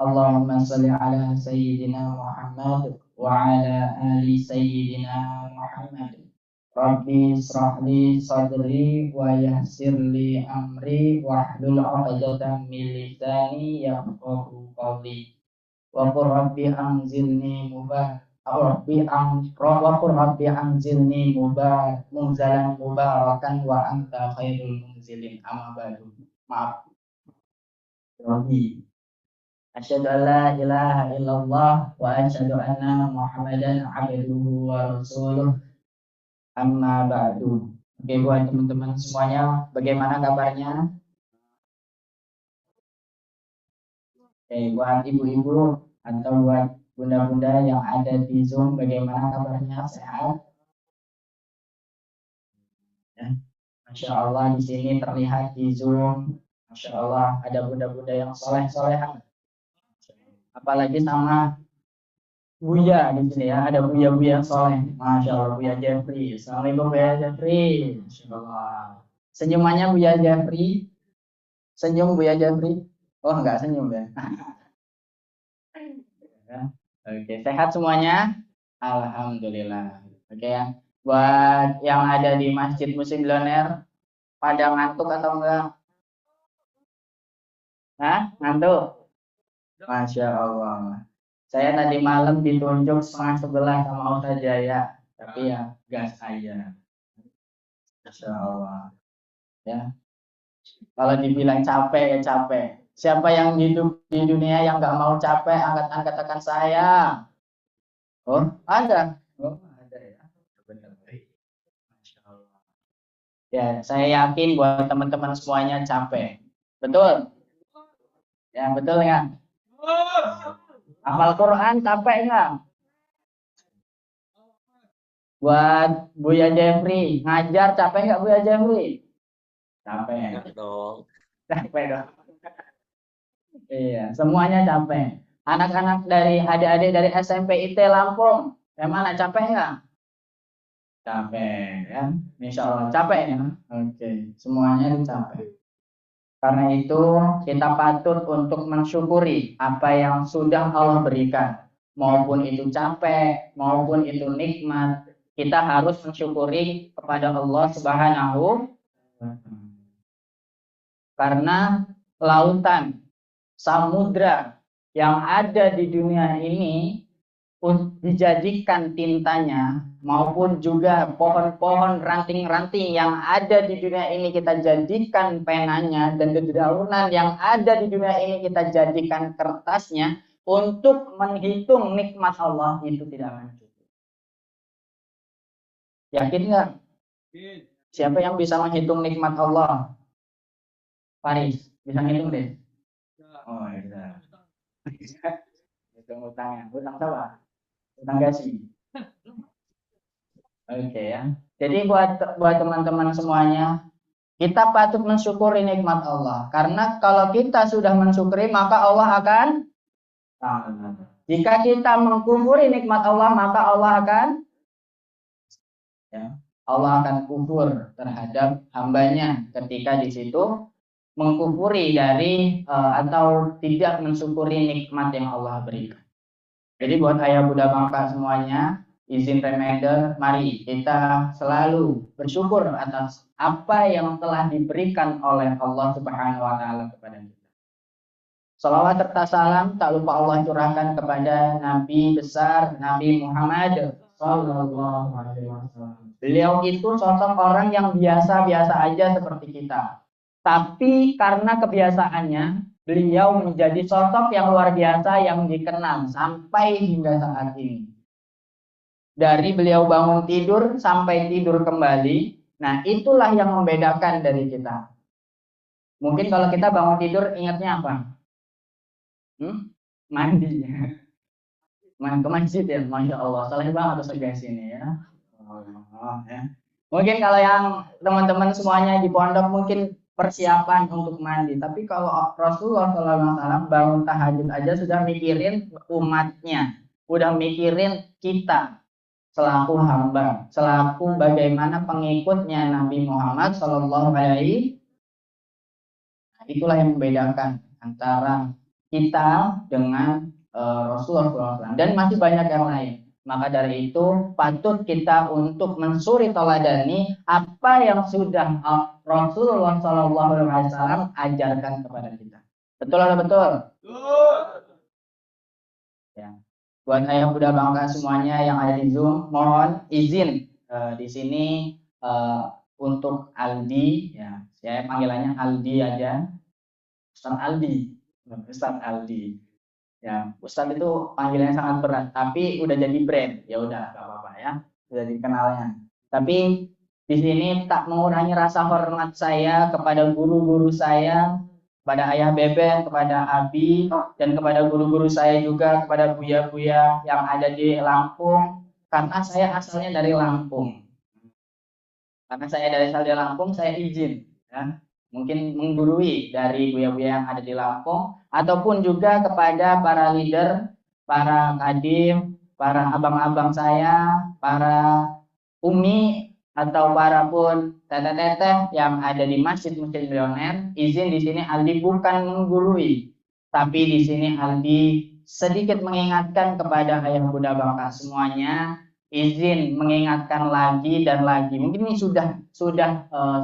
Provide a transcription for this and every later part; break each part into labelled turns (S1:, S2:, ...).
S1: Allahumma sholli ala sayyidina Muhammad wa ala ali sayyidina Muhammad. Rabbi israh li sadri wa yassir li amri wahlul 'uqdatam min lisani yafqahu qawli. Wa qur rabbi anzilni munzalan mubarakan wa anta khairul munzilin. Amma ba'du. Maaf. Rabbi. Asyhadu an la ilaha illallah wa asyhadu anna Muhammadan abduhu wa rasuluh. Amma ba'du. Oke, buat teman-teman semuanya, bagaimana kabarnya? Oke, buat ibu-ibu atau buat bunda-bunda yang ada di Zoom, bagaimana kabarnya? Sehat? Ya. Masya Allah, di sini terlihat di Zoom, Masya Allah, ada bunda-bunda yang soleh-solehan. Apalagi sama Buya di sini ya, ada Buya-Buya soleh. Masya Allah, Buya Jeffrey. Assalamualaikum Buya Jeffrey. Masya Allah. Senyumannya Buya Jeffrey. Senyum Buya Jeffrey. Oh, enggak senyum ya. Oke, sehat semuanya? Alhamdulillah. Oke ya. Buat yang ada di Masjid Musimilioner, pada ngantuk atau enggak? Hah? Ngantuk? Masya Allah. Saya tadi malam ditunjuk 10:30 sama Ustaz Jaya, tapi ya gas aja. Masya Allah. Ya. Kalau dibilang capek ya capek. Siapa yang hidup di dunia yang nggak mau capek, angkat-angkatkan saya. Oh, ada. Oh, ada ya. Benar. Masya Allah. Ya, saya yakin buat teman-teman semuanya capek. Betul? Ya, betul nggak? Hafal Quran capek nggak? Buat Buya Jeffrey, ngajar capek nggak Buya Jeffrey? Capek dong. Capek dong. Iya, semuanya capek. Anak-anak dari adik-adik dari SMP IT Lampung, mana capek nggak? Capek ya, Insya Allah capek ya. Oke, semuanya capek. Karena itu kita patut untuk mensyukuri apa yang sudah Allah berikan. Maupun itu capek, maupun itu nikmat, kita harus mensyukuri kepada Allah Subhanahu. Karena lautan, samudra yang ada di dunia ini dijadikan tintanya, maupun juga pohon-pohon ranting-ranting yang ada di dunia ini kita jadikan penanya, dan dedaunan yang ada di dunia ini kita jadikan kertasnya. Untuk menghitung nikmat Allah itu tidak akan cukup. Yakin nggak? Siapa yang bisa menghitung nikmat Allah? Faris, bisa ngitung deh. Oh, bisa. Hitung utangnya. Utang siapa? Utang gaji. Oke ya. Jadi buat teman-teman semuanya, kita patut mensyukuri nikmat Allah. Karena kalau kita sudah mensyukuri, maka Allah akan. Jika kita mengkufuri nikmat Allah, maka Allah akan. Ya, Allah akan kufur terhadap hambanya ketika di situ mengkufuri dari atau tidak mensyukuri nikmat yang Allah berikan. Jadi buat ayah bunda bangsa semuanya, izin reminder, mari kita selalu bersyukur atas apa yang telah diberikan oleh Allah Subhanahu wa taala kepada kita. Salawat serta salam tak lupa Allah curahkan kepada Nabi besar Nabi Muhammad sallallahu alaihi wasallam. Beliau itu sosok orang yang biasa-biasa aja seperti kita. Tapi karena kebiasaannya, beliau menjadi sosok yang luar biasa yang dikenal sampai hingga saat ini. Dari beliau bangun tidur sampai tidur kembali, nah itulah yang membedakan dari kita. Mungkin kalau kita bangun tidur ingatnya apa? Mandi. Main ke masjid ya, Masya Allah. Saleh banget tuh guys ini ya. Ya. Mungkin kalau yang teman-teman semuanya di pondok mungkin persiapan untuk mandi. Tapi kalau Rasulullah SAW bangun tahajud aja sudah mikirin umatnya, udah mikirin kita selaku hamba, selaku bagaimana pengikutnya Nabi Muhammad SAW. Itulah yang membedakan antara kita dengan Rasulullah SAW, dan masih banyak yang lain. Maka dari itu patut kita untuk mensuri teladani apa yang sudah Rasulullah SAW ajarkan kepada kita. Betul atau betul? Ya. Buat ayah bunda bangsa semuanya yang ada di Zoom, mohon izin di sini untuk Aldi, ya, saya panggilannya Aldi aja, Ustaz Aldi, Ustaz Aldi. Ya, Ustadz itu panggilannya sangat berat, tapi udah jadi brand, ya udah gak apa-apa ya, udah dikenalnya. Tapi di sini tak mengurangi rasa hormat saya kepada guru-guru saya, kepada Ayah Bebe, kepada Abi, dan kepada guru-guru saya juga, kepada buya-buya yang ada di Lampung, karena saya asalnya dari Lampung. Karena saya dari Lampung, saya izin, ya, mungkin menggurui dari buya-buya yang ada di Lampung, ataupun juga kepada para leader, para kadim, para abang-abang saya, para umi, atau para pun teteh-teteh yang ada di masjid-masjid milioner. Izin di sini Aldi bukan menggurui, tapi di sini Aldi sedikit mengingatkan kepada ayah bunda bapak semuanya. Izin mengingatkan lagi dan lagi. Mungkin ini sudah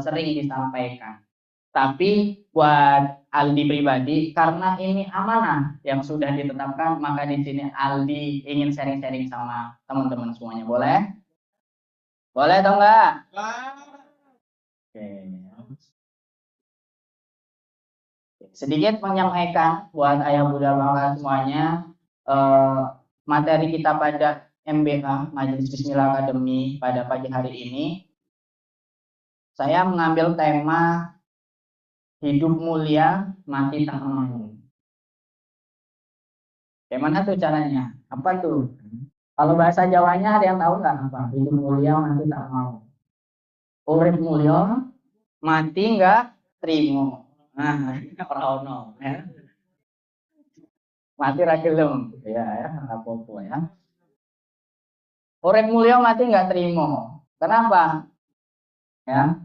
S1: sering disampaikan. Tapi buat Aldi pribadi, karena ini amanah yang sudah ditetapkan, maka di sini Aldi ingin sharing-sharing sama teman-teman semuanya. Boleh? Boleh atau enggak? Oke. Sedikit menyampaikan buat ayah bunda bangsa semuanya, materi kita pada MBA, Majelis Bismillah Academy, pada pagi hari ini, saya mengambil tema hidup mulia, mati tak mau. Gimana tuh caranya? Apa tuh? Kalau bahasa Jawanya ada yang tahu nggak apa? Hidup mulia, mati tak mau. Urip mulia, mati nggak terima. Nah, orang ya. Mati ragelum, ya, apa-apa ya. Urip mulia, mati nggak terima. Kenapa? Ya,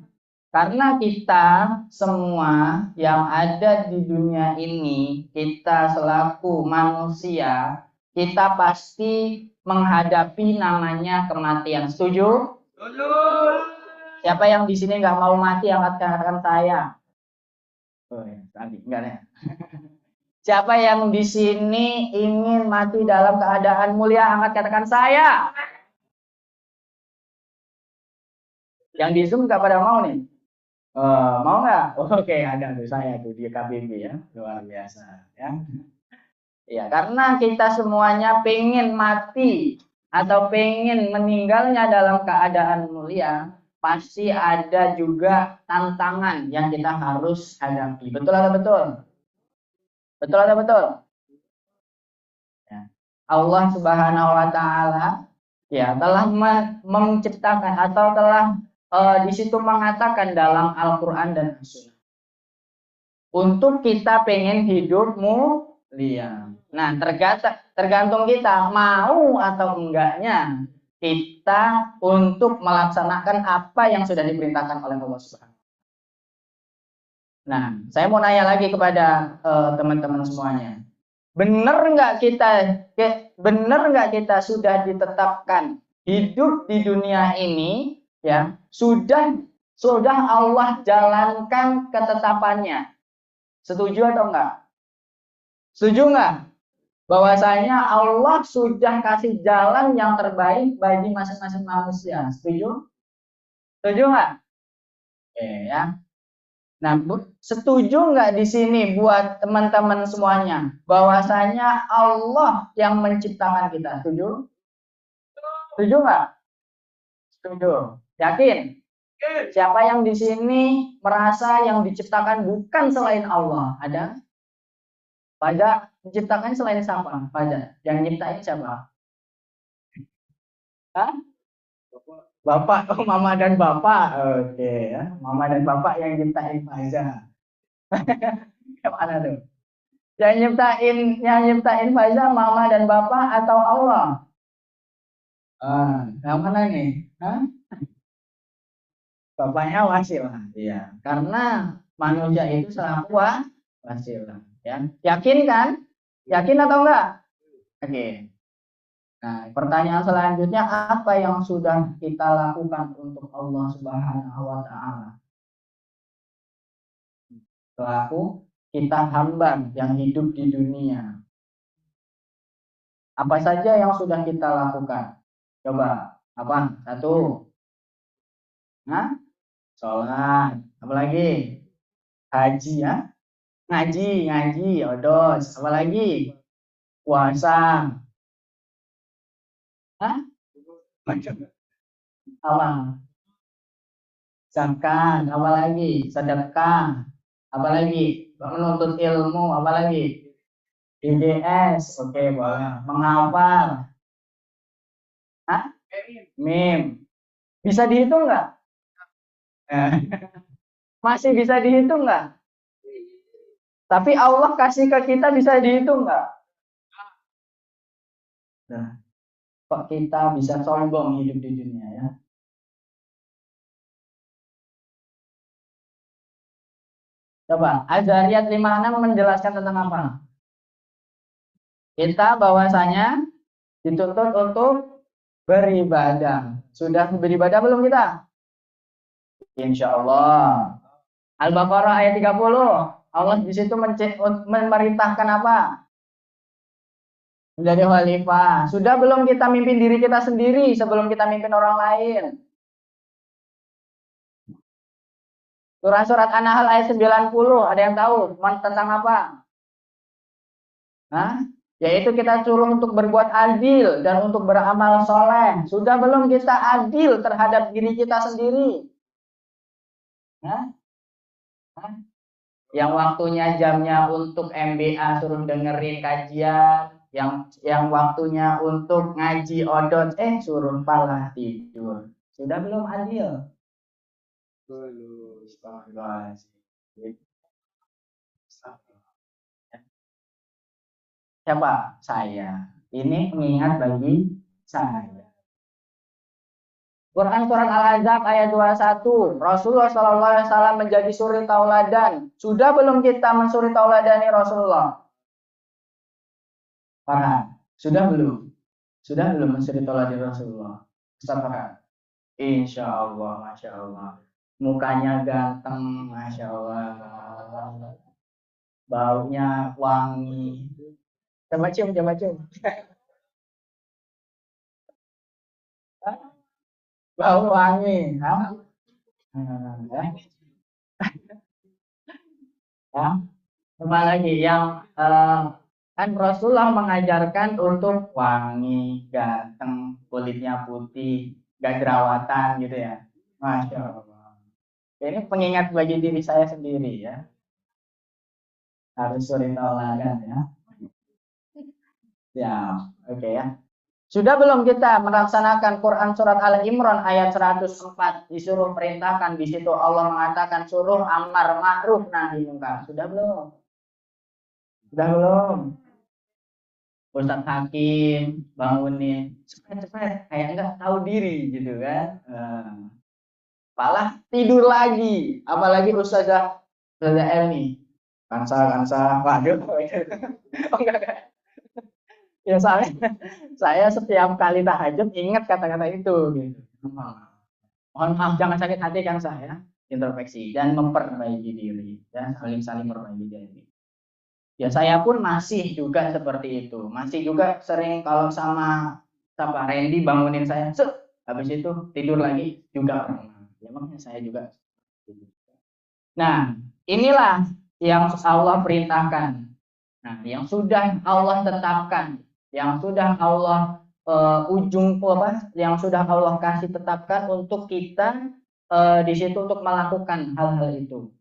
S1: karena kita semua yang ada di dunia ini, kita selaku manusia, kita pasti menghadapi namanya kematian. Setuju? Setuju. Siapa yang di sini nggak mau mati, angkat tangan saya. Oh ya, tadi enggak ya. Siapa yang di sini ingin mati dalam keadaan mulia, angkat katakan saya. Yang di Zoom nggak pada mau nih? Mau nggak? Oke, ada tuh saya tuh di KBB ya, luar biasa ya. Ya, karena kita semuanya pengen mati atau pengen meninggalnya dalam keadaan mulia, pasti ada juga tantangan yang kita harus hadapi. Betul atau betul? Betul atau betul? Ya. Allah Subhanahu wa taala ya telah menciptakan atau telah di situ mengatakan dalam Al-Qur'an dan As-Sunnah. Untuk kita pengen hidup mulia. Nah, tergantung kita mau atau enggaknya kita untuk melaksanakan apa yang sudah diperintahkan oleh Allah Subhanahu. Nah, saya mau nanya lagi kepada teman-teman semuanya. Benar nggak kita sudah ditetapkan hidup di dunia ini, ya, sudah Allah jalankan ketetapannya. Setuju atau enggak? Setuju enggak? Bahwasanya Allah sudah kasih jalan yang terbaik bagi masing-masing manusia. Setuju? Setuju enggak? Oke ya. Nah, setuju enggak di sini buat teman-teman semuanya bahwasanya Allah yang menciptakan kita? Setuju? Setuju enggak? Setuju. Yakin? Siapa yang di sini merasa yang diciptakan bukan selain Allah? Ada? Pada menciptakan selain siapa? Pada yang nyiptain siapa? Hah? Bapak, oh, mama dan bapak. Oke ya, mama dan bapak yang nyiptain Faza. Gimana tuh? Yang nyiptain Faza mama dan bapak atau Allah? Yang mana nih? Hah? Bapaknya wasilah, ya. Karena manusia itu selaku wasilah, ya. Yakin kan? Yakin atau enggak? Oke. Nah, pertanyaan selanjutnya, apa yang sudah kita lakukan untuk Allah Subhanahu wa taala? Selaku kita hamba yang hidup di dunia. Apa saja yang sudah kita lakukan? Coba, apa? Satu, nah, sholat. Apa lagi? Haji ya? Ngaji, odos. Apa lagi? Puasa. Hah? Apa? Zakat. Apa lagi? Sedekah. Apa lagi? Menuntut ilmu. Apa lagi? DDS. Oke, boleh. Menghafal. Hah? Mim. Bisa dihitung nggak? Masih bisa dihitung nggak? Tapi Allah kasih ke kita bisa dihitung nggak? Nah, kok kita bisa sombong hidup di dunia ya? Coba, Az-Zariyat 56 menjelaskan tentang apa? Kita bahwasanya dituntut untuk beribadah. Sudah beribadah belum kita? Insya Allah. Al-Baqarah ayat 30. Allah di situ memerintahkan apa? Menjadi khalifah. Sudah belum kita mimpin diri kita sendiri sebelum kita mimpin orang lain? Surah surat An-Nahl ayat 90. Ada yang tahu tentang apa? Hah? Yaitu kita suruh untuk berbuat adil dan untuk beramal soleh. Sudah belum kita adil terhadap diri kita sendiri? Hah? Hah? Yang waktunya jamnya untuk MBA suruh dengerin kajian, yang waktunya untuk ngaji odot, suruh malah tidur. Sudah belum adil? Belum. Siapa? Saya. Ini mengingat bagi saya. Quran surat Al-Ahzab ayat 21. Rasulullah SAW menjadi suri tauladan. Sudah belum kita mensuri tauladani Rasulullah? Farhan. Sudah belum? Sudah belum mensuri tauladani Rasulullah? Ustaz Farhan. Insya Allah, Masya Allah. Mukanya ganteng, Masya Allah. Baunya wangi. Coba cium, coba cium. Bau wangi. Hah? Ya. Ya. Apa lagi yang kan Rasulullah mengajarkan untuk wangi, ganteng, kulitnya putih, gak jerawatan gitu ya. Masya Allah. Ini pengingat bagi diri saya sendiri ya. Harus suri tauladan ya. Ya, oke ya. Sudah belum kita melaksanakan Quran surat Al-Imran ayat 104, disuruh perintahkan, di situ Allah mengatakan suruh amar ma'ruf nahi munkar. Sudah belum? Sudah belum? Ustadz Hakim bangunin cepet-cepet kayak nggak tahu diri gitu kan. Malah tidur lagi, apalagi Ustazah Elmi. Kansa, waduh. Oh enggak. Ya saya setiap kali tahajud ingat kata-kata itu gitu. Mohon maaf, jangan sakit hati kan saya, introspeksi dan memperbaiki diri dan saling memperbaiki diri. Ya saya pun masih juga seperti itu, masih juga sering kalau sama Randy bangunin saya, habis itu tidur lagi juga pernah. Ya makanya saya juga. Nah, inilah yang Allah perintahkan. Nah, yang sudah Allah tetapkan, yang sudah Allah yang sudah Allah kasih tetapkan untuk kita di situ untuk melakukan hal-hal itu.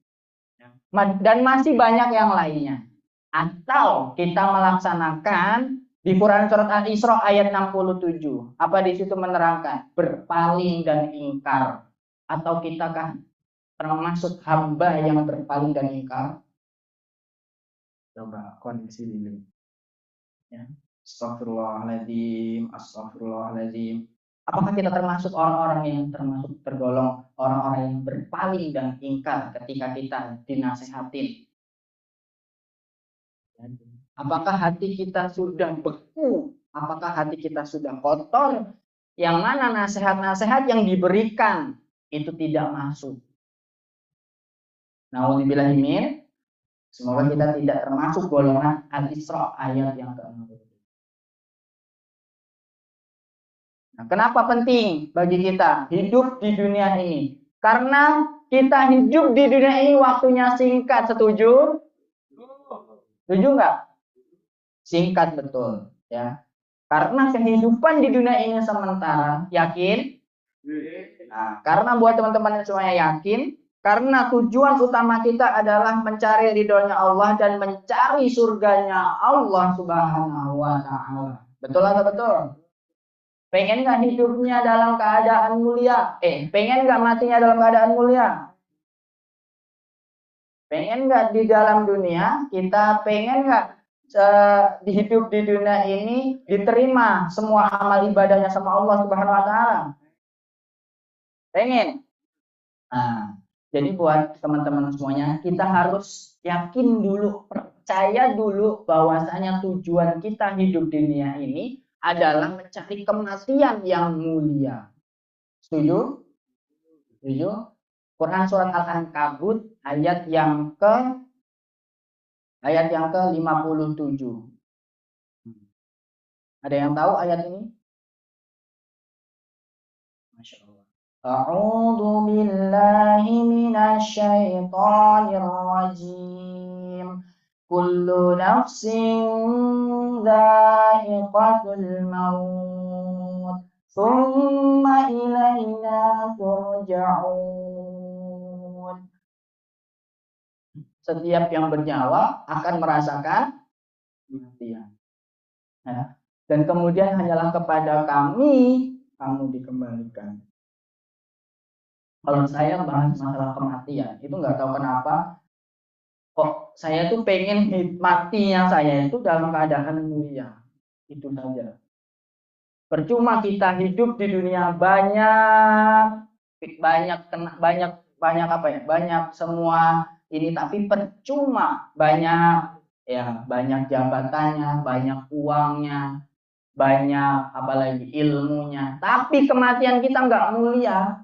S1: Dan masih banyak yang lainnya. Atau kita melaksanakan di Quran surat Al-Isra ayat 67. Apa di situ menerangkan? Berpaling dan ingkar. Atau kita kan termasuk hamba yang berpaling dan ingkar? Coba kondisi dulu. Ya. Astagfirullahaladzim. Apakah kita termasuk orang-orang yang termasuk tergolong orang-orang yang berpaling dan ingkar ketika kita dinasehatin? Apakah hati kita sudah beku? Apakah hati kita sudah kotor? Yang mana nasihat-nasihat yang diberikan itu tidak masuk. Nauzubillahimin. Semoga kita tidak termasuk golongan Al-Isra ayat yang ke-60. Nah, kenapa penting bagi kita hidup di dunia ini? Karena kita hidup di dunia ini waktunya singkat. Setuju? Setuju nggak? Singkat betul, ya. Karena kehidupan di dunia ini sementara, yakin? Nah, karena buat teman-teman yang semuanya yakin, karena tujuan utama kita adalah mencari ridhonya Allah dan mencari surganya Allah Subhanahu wa Ta'ala. Betul atau betul? Pengen nggak hidupnya dalam keadaan mulia? Pengen nggak matinya dalam keadaan mulia? Pengen nggak di dalam dunia kita pengen nggak hidup di dunia ini diterima semua amal ibadahnya sama Allah Subhanahu wa Ta'ala? Pengen. Nah, jadi buat teman-teman semuanya, kita harus yakin dulu, percaya dulu bahwasanya tujuan kita hidup di dunia ini adalah mencari kematian yang mulia. Setuju? Setuju? Quran surat Al-Ankabut ayat yang ke-57. Ada yang tahu ayat ini? Masya Allah. A'udzu billahi minasyaitonir rajim. Kullu nafsin dha'iqatul maut. Tsumma ilaina turja'un. Setiap yang bernyawa akan merasakan kematian. Ya. Dan kemudian hanyalah kepada kami kamu dikembalikan. Kalau saya bahas masalah kematian, itu nggak tahu kenapa, kok saya tuh pengen matinya saya itu dalam keadaan mulia. Itu saja. Percuma kita hidup di dunia banyak semua ini, tapi percuma banyak jabatannya, banyak uangnya, banyak apalagi ilmunya, tapi kematian kita nggak mulia.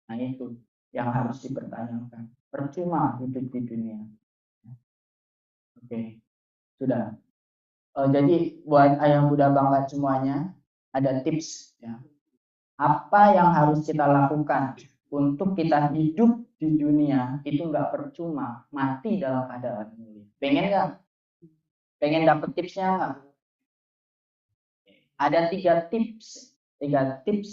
S1: Nah itu yang harus dipertanyakan. Percuma hidup di dunia. Oke, sudah. Jadi buat ayah bunda bangga semuanya, ada tips ya. Apa yang harus kita lakukan untuk kita hidup di dunia itu nggak percuma, mati dalam keadaan mulia. Pengen nggak? Pengen dapet tipsnya nggak? Ada tiga tips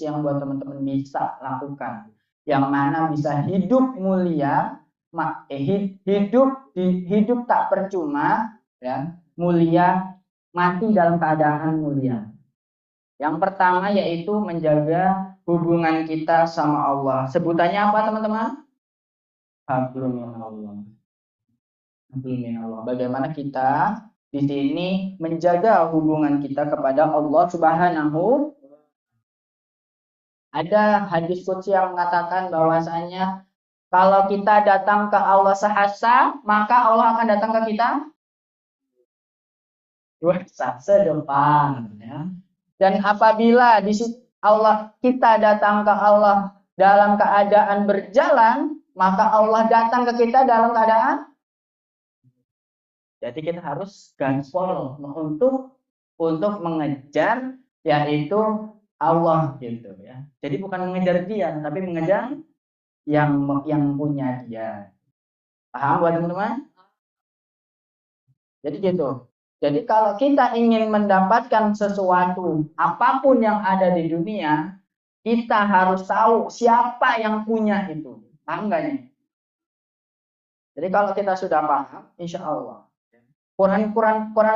S1: yang buat teman-teman bisa lakukan. Yang mana bisa hidup mulia, hidup tak percuma, ya, mulia, mati dalam keadaan mulia. Yang pertama yaitu menjaga hubungan kita sama Allah. Sebutannya apa teman-teman? Hablum minallah. Hablum minallah. Bagaimana kita di sini menjaga hubungan kita kepada Allah Subhanahu. Ada hadis qudsi yang mengatakan bahwasanya kalau kita datang ke Allah sehasa, maka Allah akan datang ke kita dua sasa depan, ya. Dan apabila kita datang ke Allah dalam keadaan berjalan, maka Allah datang ke kita dalam keadaan. Jadi kita harus gaspol untuk mengejar yaitu Allah gitu ya. Jadi bukan mengejar dia, tapi mengejar yang punya dia. Paham buat teman-teman? Jadi gitu. Jadi kalau kita ingin mendapatkan sesuatu, apapun yang ada di dunia, kita harus tahu siapa yang punya itu. Paham nggak nih? Jadi kalau kita sudah paham, insya Allah. Quran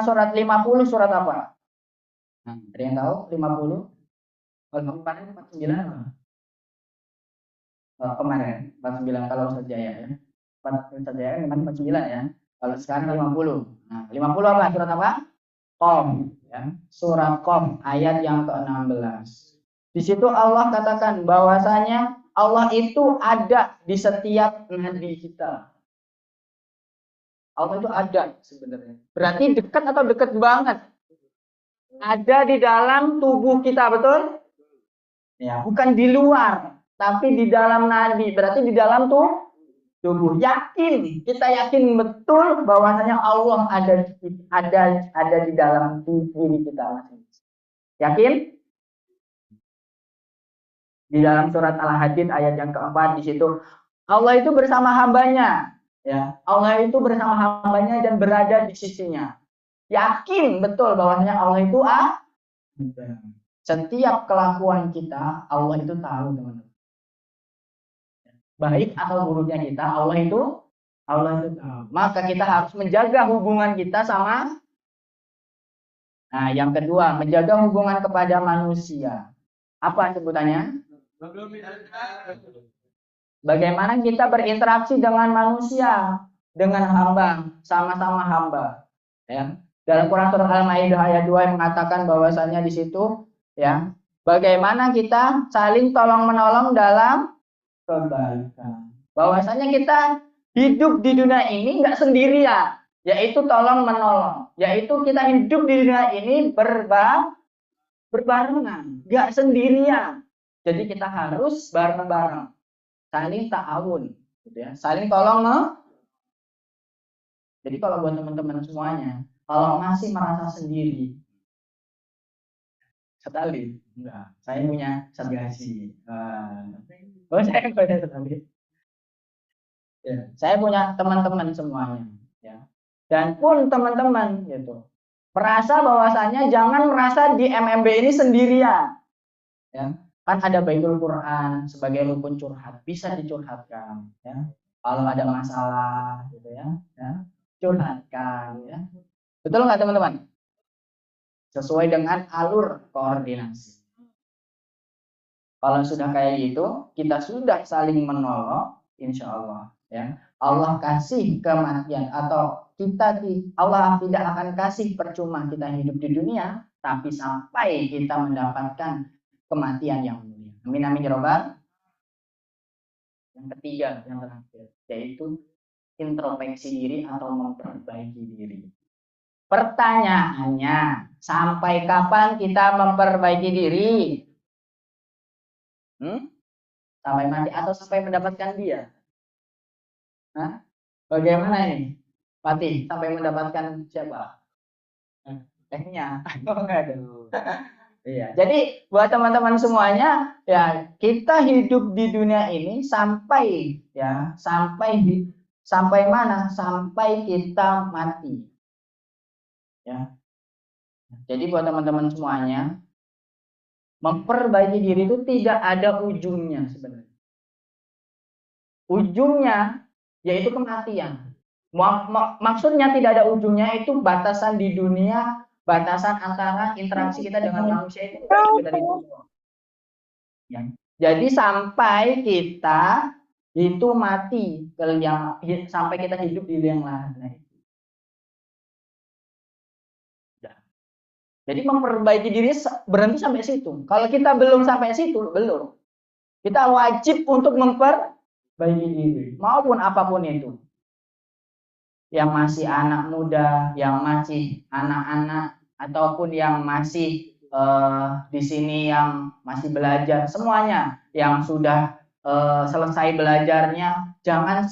S1: surat 50 surat apa? Nah, ada yang tahu 50? Kemarin 49 kemarin 49 kalau Ustaz Jaya ya. Ustaz Jaya kemarin 49 ya. Kalau sekarang 50. Nah, 50 apa? Surat apa? Qom ya. Surat Qom ayat yang ke-16. Di situ Allah katakan bahwasanya Allah itu ada di setiap nabi kita. Allah itu ada sebenarnya. Berarti dekat atau dekat banget? Ada di dalam tubuh kita, betul? Ya, bukan di luar, tapi di dalam nadi. Berarti di dalam tubuh. Yakin, kita yakin betul bahwasanya Allah ada di dalam tubuh kita masing-masing. Yakin? Di dalam surat Al-Hadid ayat yang keempat, di situ Allah itu bersama hambanya, ya. Allah itu bersama hambanya dan berada di sisinya. Yakin betul bahwasanya Allah itu setiap kelakuan kita Allah itu tahu, teman-teman. Baik atau buruknya kita Allah itu tahu. Maka kita harus menjaga hubungan kita sama. Nah, yang kedua, menjaga hubungan kepada manusia. Apa sebutannya? Bagaimana kita berinteraksi dengan manusia, dengan hamba, sama-sama hamba. Ya. Dalam Quran surah Al-Maidah ayat 2 yang mengatakan bahwasanya di situ, ya, bagaimana kita saling tolong menolong dalam kebaikan. Bahwasanya kita hidup di dunia ini nggak sendirian, yaitu tolong menolong, yaitu kita hidup di dunia ini berbarengan, nggak sendirian. Jadi kita harus bareng-bareng, saling ta'awun, gitu ya, saling tolong. Jadi kalau buat teman-teman semuanya, kalau masih merasa sendiri, sekali, enggak, saya punya Satgasi. Saya punya Satgasi. Ya, saya punya teman-teman semuanya, ya. Dan pun teman-teman gitu, merasa bahwasanya jangan merasa di MMB ini sendirian, ya. Kan ada Baitul Quran sebagai rukun curhat, bisa dicurhatkan, ya. Kalau ada masalah, gitu ya, curhatkan, ya. Betul nggak teman-teman? Sesuai dengan alur koordinasi. Kalau sudah kayak gitu, kita sudah saling menolong, insya Allah, ya. Allah kasih kematian atau Allah tidak akan kasih percuma kita hidup di dunia, tapi sampai kita mendapatkan kematian yang mulia. Amin amin ya robbal. Yang ketiga, yang terakhir, yaitu introspeksi diri atau memperbaiki diri. Pertanyaannya, sampai kapan kita memperbaiki diri? Sampai mati atau sampai mendapatkan dia? Bagaimana ini? Mati sampai mendapatkan siapa? Tehnya. Iya. Jadi buat teman-teman semuanya, ya, kita hidup di dunia ini sampai mana? Sampai kita mati. Ya. Jadi buat teman-teman semuanya, memperbaiki diri itu tidak ada ujungnya sebenarnya. Ujungnya yaitu kematian. Maksudnya tidak ada ujungnya itu batasan di dunia, batasan antara interaksi kita dengan manusia itu dari itu. Ya. Jadi sampai kita itu mati, sampai kita hidup di yang lain. Jadi memperbaiki diri berhenti sampai situ. Kalau kita belum sampai situ, belum. Kita wajib untuk memperbaiki diri, maupun apapun itu. Yang masih anak muda, yang masih anak-anak, ataupun yang masih di sini yang masih belajar, semuanya yang sudah selesai belajarnya, jangan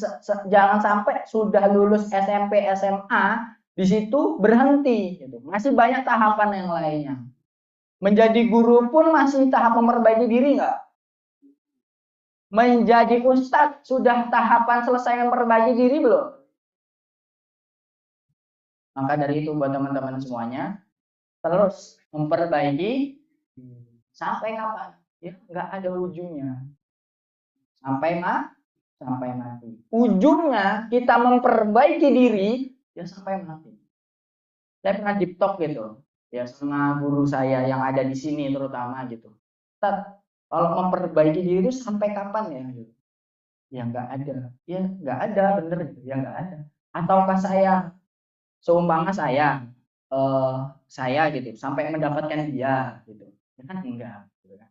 S1: sampai sudah lulus SMP, SMA di situ berhenti, gitu. Masih banyak tahapan yang lainnya. Menjadi guru pun masih tahap memperbaiki diri nggak? Menjadi ustadz sudah tahapan selesai memperbaiki diri belum? Maka dari itu buat teman-teman semuanya, terus memperbaiki sampai kapan? Ya, nggak ada ujungnya. Sampai mati. Ujungnya kita memperbaiki diri ya sampai mati. Saya pernah deep talk gitu, ya, sama guru saya yang ada di sini terutama gitu. Kalau memperbaiki diri itu sampai kapan ya? Gitu. Ya nggak ada. Ya nggak ada, bener gitu. Ya nggak ada. Ataukah seumpama saya gitu sampai mendapatkan dia gitu, ya kan enggak gitu kan,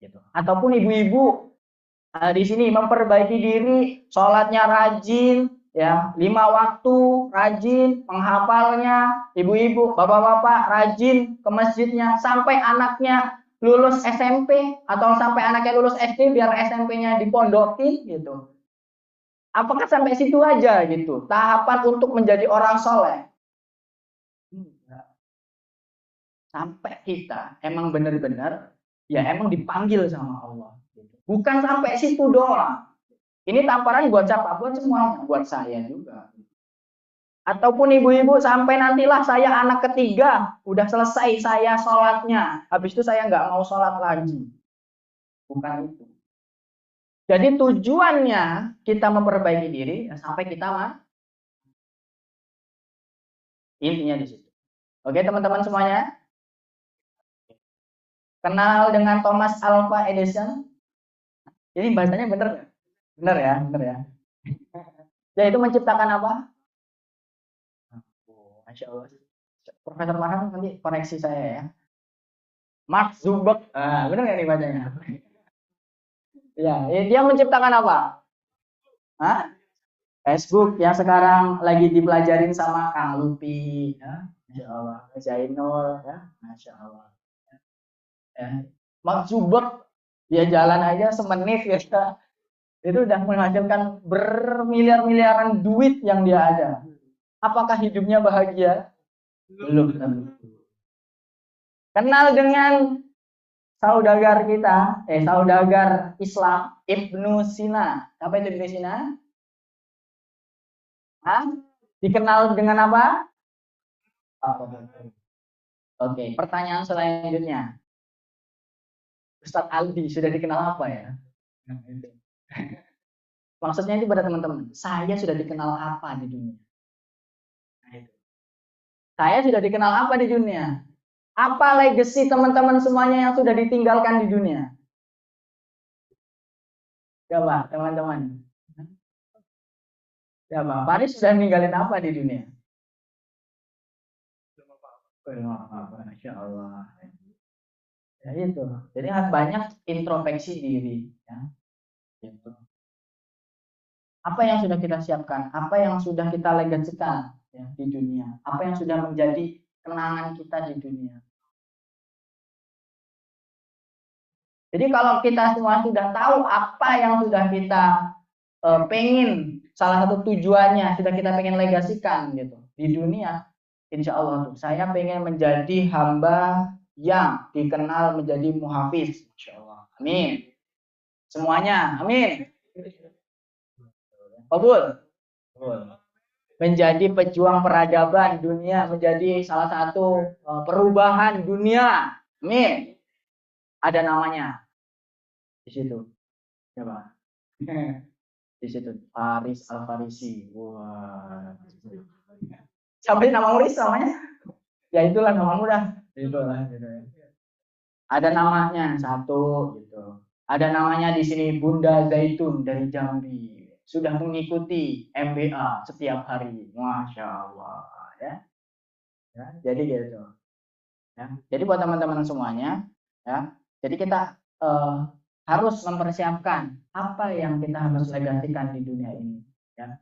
S1: gitu. Ataupun ibu-ibu di sini memperbaiki diri, sholatnya rajin, ya 5 waktu rajin menghafalnya, ibu-ibu, bapak-bapak rajin ke masjidnya sampai anaknya lulus SMP atau sampai anaknya lulus SD biar SMP-nya dipondokin gitu. Apakah sampai situ aja gitu tahapan untuk menjadi orang soleh? Sampai kita emang benar-benar ya emang dipanggil sama Allah. Bukan sampai situ doang. Ini tamparan buat siapa? Buat semuanya, buat saya juga. Ataupun ibu-ibu sampai nantilah saya anak ketiga, udah selesai saya sholatnya, habis itu saya nggak mau sholat lagi. Bukan itu. Jadi tujuannya kita memperbaiki diri ya, sampai kita intinya di situ. Oke teman-teman semuanya, kenal dengan Thomas Alva Edison. Ini bahasanya bener nggak? Bener ya, bener ya. Ya itu menciptakan apa? Oh, Masya Allah. Profesor Farhan nanti koreksi saya ya. Mark Zuckerberg. Bener nggak nih bacanya? Ya, dia menciptakan apa? Hah? Facebook yang sekarang lagi dipelajarin sama Kang Lupi, ya. Masya Allah, Zainul, ya, Masya Allah. Ya. Mark Zuckerberg, dia jalan aja semenit ya, itu udah menghasilkan bermiliar-miliaran duit yang dia ada. Apakah hidupnya bahagia? Belum tentu. Kenal dengan saudagar kita, saudagar Islam, Ibnu Sina. Apa itu Ibnu Sina? Hah? Dikenal dengan apa? Oke, pertanyaan selanjutnya. Ustadz Aldi sudah dikenal apa ya? Maksudnya itu pada teman-teman, saya sudah dikenal apa di dunia? Saya sudah dikenal apa di dunia? Apa legacy teman-teman semuanya yang sudah ditinggalkan di dunia? Coba teman-teman. Coba, Faris sudah ninggalin apa di dunia? Masya Allah. Ya itu. Jadi banyak introspeksi diri. Ya. Gitu. Apa yang sudah kita siapkan? Apa yang sudah kita legasikan ya, di dunia? Apa yang sudah menjadi kenangan kita di dunia? Jadi kalau kita semua sudah tahu apa yang sudah kita pengen, salah satu tujuannya sudah kita pengen legasikan gitu di dunia, insya Allah tuh saya pengen menjadi hamba yang dikenal menjadi muhafiz, insya Allah. Amin. Semuanya, amin. Kabul. Menjadi pejuang peradaban dunia, menjadi salah satu perubahan dunia. Amin. Ada namanya di situ. Coba. Di situ Faris Al Farisi. Wah. Sampai nama Muris namanya? Ya itulah nama mudah. Itulah. Ada namanya satu gitu. Ada namanya di sini Bunda Zaitun dari Jambi. Sudah mengikuti MBA setiap hari. Masya Allah. Ya. Ya, jadi gitu. Ya. Jadi buat teman-teman semuanya, ya. Jadi kita harus mempersiapkan apa yang kita harus legasikan di dunia ini. Ya.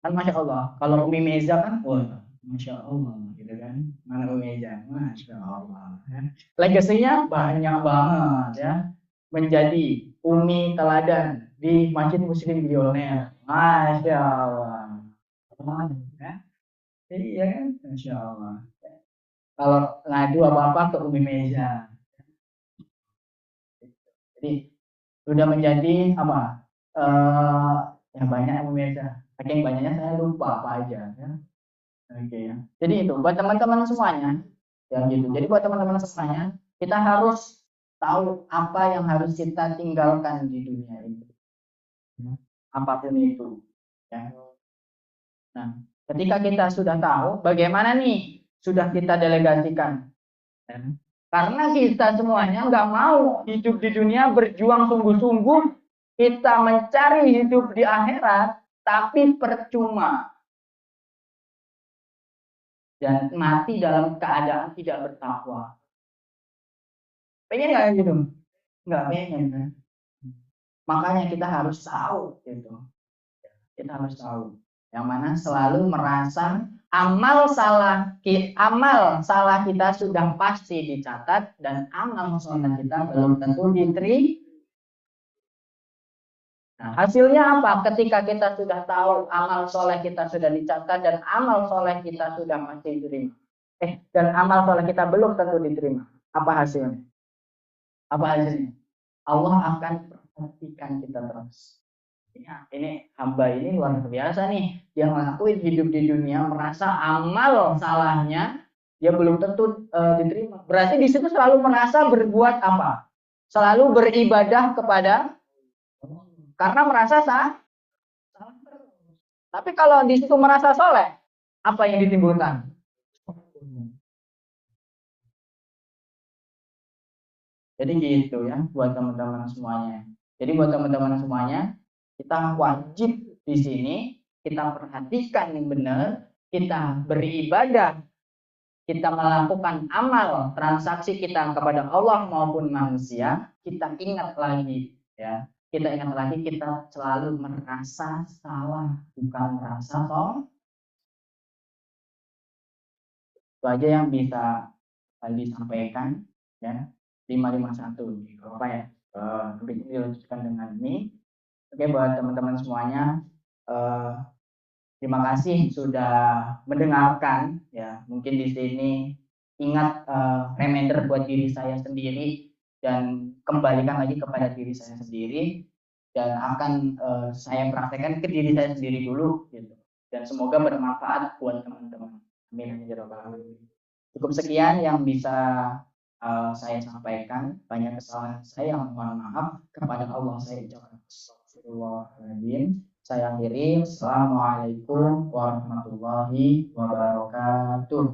S1: Kan Masya Allah. Kalau Umi Meza kan, wah, Masya Allah, gitu kan. Mana Umi Meza, Masya Allah. Ya. Legasinya banyak banget ya. Menjadi Umi teladan di Masjid Muslim Billionaire. Masya Allah. Ya. Iya kan, Masya Allah. Kalau ngadu apa-apa ke Umi Meza. Jadi sudah menjadi apa? Ya banyak Umi Meza. Saking banyaknya saya lupa apa aja. Ya. Oke ya. Jadi itu buat teman-teman semuanya. Ya gitu. Jadi buat teman-teman semuanya, kita harus tahu apa yang harus kita tinggalkan di dunia ini. Apapun itu. Ya. Nah, ketika kita sudah tahu, bagaimana nih sudah kita delegasikan. Ya. Karena kita semuanya nggak mau hidup di dunia berjuang sungguh-sungguh, kita mencari hidup di akhirat, tapi percuma. Dan mati dalam keadaan tidak bertakwa. Pengen nggak gitu? Nggak pengen kan? Makanya kita harus tahu gitu. Kita harus tahu. yang mana selalu merasa amal salah kita sudah pasti dicatat dan amal soleh kita belum tentu diterima. Nah, hasilnya apa? Ketika kita sudah tahu amal soleh kita sudah dicatat dan amal soleh kita sudah pasti diterima. Dan amal soleh kita belum tentu diterima. Apa hasilnya? Apa hasilnya? Allah akan perhatikan kita terus. Ya, ini hamba ini luar biasa nih. Dia ngelakuin hidup di dunia, merasa amal salahnya dia belum tentu diterima. Berarti di situ selalu merasa berbuat apa? Selalu beribadah kepada, karena merasa salah. Tapi kalau di situ merasa soleh, apa yang ditimbulkan? Jadi gitu ya buat teman-teman semuanya. Jadi buat teman-teman semuanya, kita wajib di sini kita perhatikan yang benar, kita beribadah, kita melakukan amal transaksi kita kepada Allah maupun manusia, kita ingat lagi ya. Kita ingat lagi kita selalu merasa salah, bukan merasa soleh. Itu aja yang bisa disampaikan ya. 551 apa ya? Dilanjutkan dengan ini. Oke, buat teman-teman semuanya, terima kasih sudah mendengarkan ya. Mungkin di sini ingat reminder buat diri saya sendiri dan kembalikan lagi kepada diri saya sendiri dan akan saya praktekkan ke diri saya sendiri dulu gitu. Dan semoga bermanfaat buat teman-teman. Amin. Cukup sekian yang bisa saya sampaikan. Banyak kesalahan saya, mohon maaf. Kepada Allah saya ucapkan astagfirullahaladzim. Saya akhiri. Assalamualaikum warahmatullahi wabarakatuh.